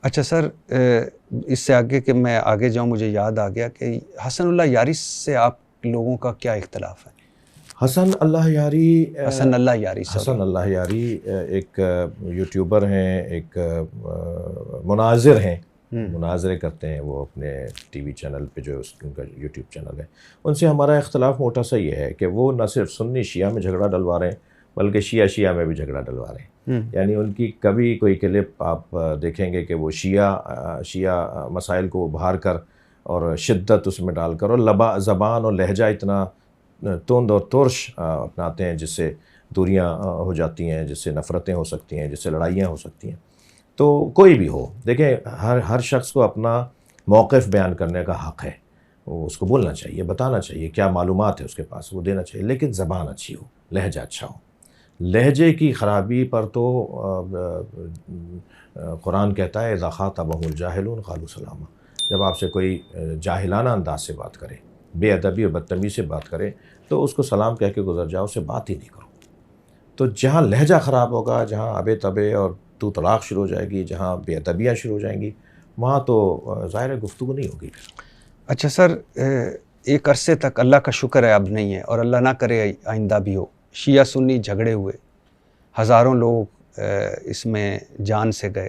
اچھا سر، اس سے آگے کہ میں آگے جاؤں مجھے یاد آ گیا کہ حسن اللہ یاری سے آپ لوگوں کا کیا اختلاف ہے؟ حسن اللہ یاری سوری ایک یوٹیوبر ہیں، ایک مناظر ہیں، مناظرے کرتے ہیں وہ اپنے ٹی وی چینل پہ، جو ان کا یوٹیوب چینل ہے. ان سے ہمارا اختلاف موٹا سا یہ ہے کہ وہ نہ صرف سنی شیعہ میں جھگڑا ڈلوا رہے ہیں بلکہ شیعہ میں بھی جھگڑا ڈلوا رہے ہیں. یعنی ان کی کبھی کوئی کلپ آپ دیکھیں گے کہ وہ شیعہ مسائل کو ابھار کر اور شدت اس میں ڈال کر اور زبان اور لہجہ اتنا تند اور ترش اپناتے ہیں جس سے دوریاں ہو جاتی ہیں، جس سے نفرتیں ہو سکتی ہیں، جس سے لڑائیاں ہو سکتی ہیں. تو کوئی بھی ہو، دیکھیں ہر شخص کو اپنا موقف بیان کرنے کا حق ہے، وہ اس کو بولنا چاہیے، بتانا چاہیے کیا معلومات ہے اس کے پاس، وہ دینا چاہیے، لیکن زبان اچھی ہو، لہجہ اچھا ہو. لہجے کی خرابی پر تو قرآن کہتا ہے اذا خاطبهم الجاہلون قالوا سلاما. جب آپ سے کوئی جاہلانہ انداز سے بات کرے، بے ادبی اور بدتمیزی سے بات کرے تو اس کو سلام کہہ کے گزر جاؤ، اسے بات ہی نہیں کرو. تو جہاں لہجہ خراب ہوگا، جہاں ابے تبے اور تو طلاق شروع ہو جائے گی، جہاں بے ادبیاں شروع ہو جائیں گی، وہاں تو ظاہر گفتگو نہیں ہوگی. اچھا سر، ایک عرصے تک اللہ کا شکر ہے اب نہیں ہے، اور اللہ نہ کرے آئندہ بھی ہو، شیعہ سنی جھگڑے ہوئے، ہزاروں لوگ اس میں جان سے گئے،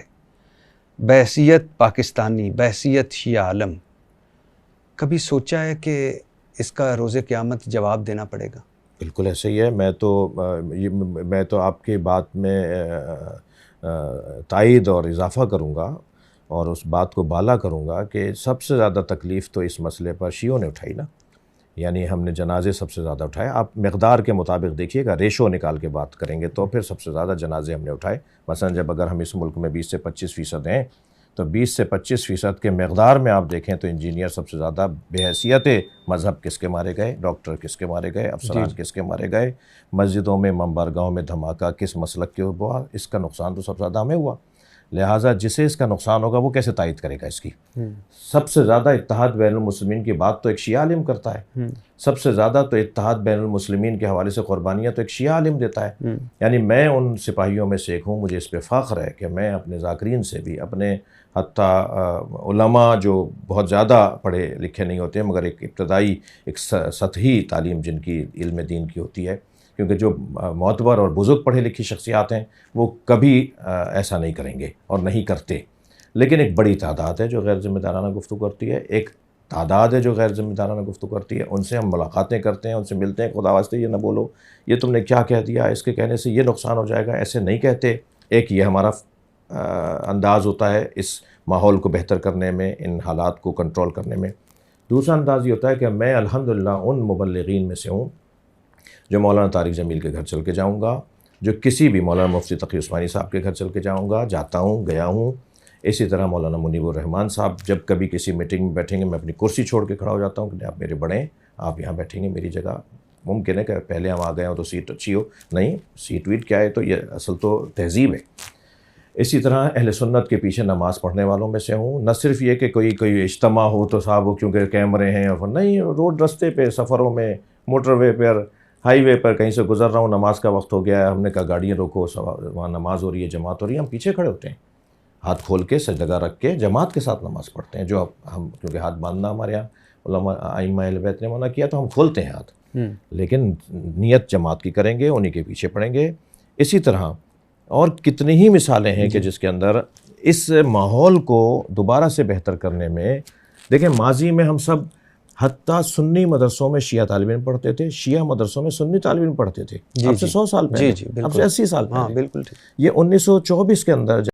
بحیثیت پاکستانی، بحیثیت شیعہ عالم. کبھی سوچا ہے کہ اس کا روز قیامت جواب دینا پڑے گا؟ بالکل ایسے ہی ہے. میں تو آپ کی بات میں تائید اور اضافہ کروں گا اور اس بات کو بالا کروں گا کہ سب سے زیادہ تکلیف تو اس مسئلے پر شیعوں نے اٹھائی نا. یعنی ہم نے جنازے سب سے زیادہ اٹھائے. آپ مقدار کے مطابق دیکھیے گا، ریشو نکال کے بات کریں گے تو پھر سب سے زیادہ جنازے ہم نے اٹھائے. مثلا جب اگر ہم اس ملک میں 20 سے 25% ہیں تو 20 سے 25% کے مقدار میں آپ دیکھیں تو انجینئر سب سے زیادہ بے حیثیت مذہب کس کے مارے گئے، ڈاکٹر کس کے مارے گئے، افسران کس کے مارے گئے، مسجدوں میں منبرگاہوں میں دھماکہ کس مسلک کے ہوا. اس کا نقصان تو سب سے زیادہ ہمیں ہوا. لہٰذا جسے اس کا نقصان ہوگا وہ کیسے تائید کرے گا اس کی؟ سب سے زیادہ اتحاد بین المسلمین کی بات تو ایک شیعہ عالم کرتا ہے. سب سے زیادہ تو اتحاد بین المسلمین کے حوالے سے قربانیاں تو ایک شیعہ عالم دیتا ہے. یعنی میں ان سپاہیوں میں سے ایک ہوں. مجھے اس پہ فخر ہے کہ میں اپنے ذاکرین سے بھی، اپنے حتیٰ علماء جو بہت زیادہ پڑھے لکھے نہیں ہوتے مگر ایک ابتدائی ایک سطحی تعلیم جن کی علم دین کی ہوتی ہے، کیونکہ جو معتبر اور بزرگ پڑھے لکھی شخصیات ہیں وہ کبھی ایسا نہیں کریں گے اور نہیں کرتے. لیکن ایک بڑی تعداد ہے جو غیر ذمہ دارانہ گفتگو کرتی ہے، ایک تعداد ہے جو غیر ذمہ دارانہ گفتگو کرتی ہے. ان سے ہم ملاقاتیں کرتے ہیں، ان سے ملتے ہیں. خدا واسطے یہ نہ بولو، یہ تم نے کیا کہہ دیا، اس کے کہنے سے یہ نقصان ہو جائے گا، ایسے نہیں کہتے. ایک یہ ہمارا انداز ہوتا ہے اس ماحول کو بہتر کرنے میں، ان حالات کو کنٹرول کرنے میں. دوسرا انداز یہ ہوتا ہے کہ میں الحمدللہ ان مبلغین میں سے ہوں جو مولانا طارق جمیل کے گھر چل کے جاؤں گا، جو کسی بھی مولانا مفتی تقی عثمانی صاحب کے گھر چل کے جاؤں گا، جاتا ہوں، گیا ہوں. اسی طرح مولانا منیب الرحمن صاحب جب کبھی کسی میٹنگ میں بیٹھیں گے میں اپنی کرسی چھوڑ کے کھڑا ہو جاتا ہوں کہ آپ میرے بڑے ہیں، آپ یہاں بیٹھیں گے میری جگہ. ممکن ہے کہ پہلے ہم آ گئے ہوں تو سیٹ اچھی ہو، نہیں، سیٹ ویٹ کیا ہے، تو یہ اصل تو تہذیب ہے. اسی طرح اہل سنت کے پیچھے نماز پڑھنے والوں میں سے ہوں. نہ صرف یہ کہ کوئی اجتماع ہو تو صاحب کیونکہ کیمرے ہیں، اور نہیں، روڈ رستے پہ، سفروں میں، موٹر وے پر، ہائی وے پر کہیں سے گزر رہا ہوں، نماز کا وقت ہو گیا ہے، ہم نے کہا گاڑیاں روکو، وہاں نماز ہو رہی ہے، جماعت ہو رہی ہے، ہم پیچھے کھڑے ہوتے ہیں، ہاتھ کھول کے سجدہ رکھ کے جماعت کے ساتھ نماز پڑھتے ہیں. جو ہم کیونکہ ہاتھ باندھنا ہمارے یہاں علماء ائمہ اہل بیت نے منع کیا تو ہم کھولتے ہیں ہاتھ، لیکن نیت جماعت کی کریں گے، انہی کے پیچھے پڑھیں گے. اسی طرح اور کتنی ہی مثالیں ہیں کہ جس کے اندر اس ماحول کو دوبارہ سے بہتر کرنے میں، دیکھیں ماضی میں ہم سب حتیٰ سنی مدرسوں میں شیعہ طالب علم پڑھتے تھے، شیعہ مدرسوں میں سنی طالب علم پڑھتے تھے. اب سے 100 سال پہلے، اب سے 80 سال پہلے. بالکل. یہ 1924 کے اندر